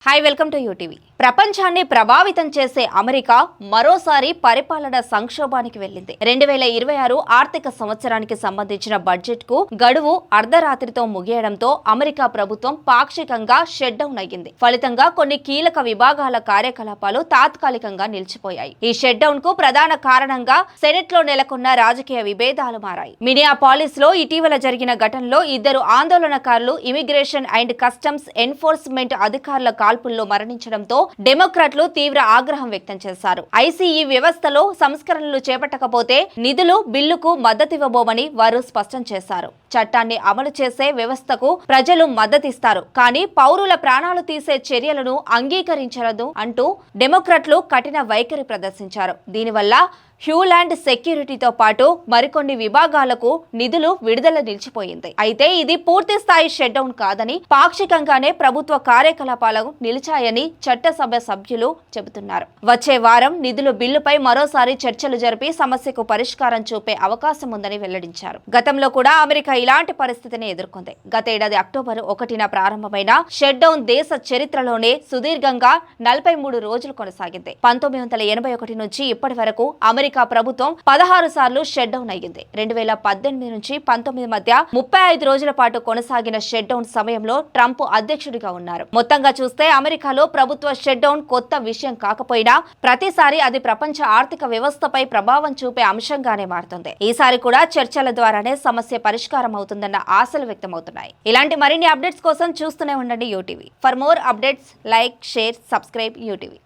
Hi welcome to UTV. ప్రపంచాన్ని ప్రభావితం చేసే అమెరికా మరోసారి పరిపాలన సంక్షోభానికి వెళ్లింది. 2026 ఆర్థిక సంవత్సరానికి సంబంధించిన బడ్జెట్ కు గడువు అర్ధరాత్రితో ముగియడంతో అమెరికా ప్రభుత్వం పాక్షికంగా షట్ డౌన్ అయ్యింది. ఫలితంగా కొన్ని కీలక విభాగాల కార్యకలాపాలు తాత్కాలికంగా నిలిచిపోయాయి. ఈ షట్ డౌన్ కు ప్రధాన కారణంగా సెనెట్ లో నెలకొన్న రాజకీయ విభేదాలు మారాయి. మినియాపాలిస్ లో ఇటీవల జరిగిన ఘటనలో ఇద్దరు ఆందోళనకారులు ఇమిగ్రేషన్ అండ్ కస్టమ్స్ ఎన్ఫోర్స్మెంట్ అధికారుల కాల్పుల్లో మరణించడంతో డెమోక్రాట్లు తీవ్ర ఆగ్రహం వ్యక్తం చేశారు. ఐసీఈ వ్యవస్థలో సంస్కరణలు చేపట్టకపోతే నిధులు బిల్లుకు మద్దతివ్వబోమని వారు స్పష్టం చేశారు. చట్టాన్ని అమలు చేసే వ్యవస్థకు ప్రజలు మద్దతిస్తారు, కానీ పౌరుల ప్రాణాలు తీసే చర్యలను అంగీకరించరదు అంటూ డెమోక్రాట్లు కఠిన వైఖరి ప్రదర్శించారు. దీనివల్ల హ్యూలాండ్ సెక్యూరిటీతో పాటు మరికొన్ని విభాగాలకు నిధులు విడుదల నిలిచిపోయింది. అయితే ఇది పూర్తి స్థాయి షట్ డౌన్ కాదని, పాక్షికంగానే ప్రభుత్వ కార్యకలాపాలు నిలిచాయని చట్టసభ సభ్యులు చెబుతున్నారు. వచ్చే వారం నిధుల బిల్లుపై మరోసారి చర్చలు జరిపి సమస్యకు పరిష్కారం చూపే అవకాశం ఉందని వెల్లడించారు. గతంలో కూడా అమెరికా ఇలాంటి పరిస్థితిని ఎదుర్కొంది. గత ఏడాది అక్టోబర్ 1న ప్రారంభమైన షట్ డౌన్ దేశ చరిత్రలోనే సుదీర్ఘంగా 43 రోజులు కొనసాగింది. 1981 నుంచి ఇప్పటి వరకు అమెరికా ప్రభుత్వం 16 సార్లు షట్ డౌన్ అయ్యింది. 2018 నుంచి 19 మధ్య 35 రోజుల పాటు కొనసాగిన షట్ డౌన్ సమయంలో ట్రంప్ అధ్యక్షుడిగా ఉన్నారు. మొత్తంగా చూస్తే అమెరికాలో ప్రభుత్వ షట్ డౌన్ కొత్త విషయం కాకపోయినా ప్రతిసారి అది ప్రపంచ ఆర్థిక వ్యవస్థపై ప్రభావం చూపే అంశంగానే మారుతుంది. ఈసారి కూడా చర్చల ద్వారానే సమస్య పరిష్కారం అవుతుందన్న ఆశలు వ్యక్తమవుతున్నాయి. ఇలాంటి మరిన్ని అప్డేట్స్ కోసం చూస్తూనే ఉండండి UTV. For more updates like, share, subscribe UTV.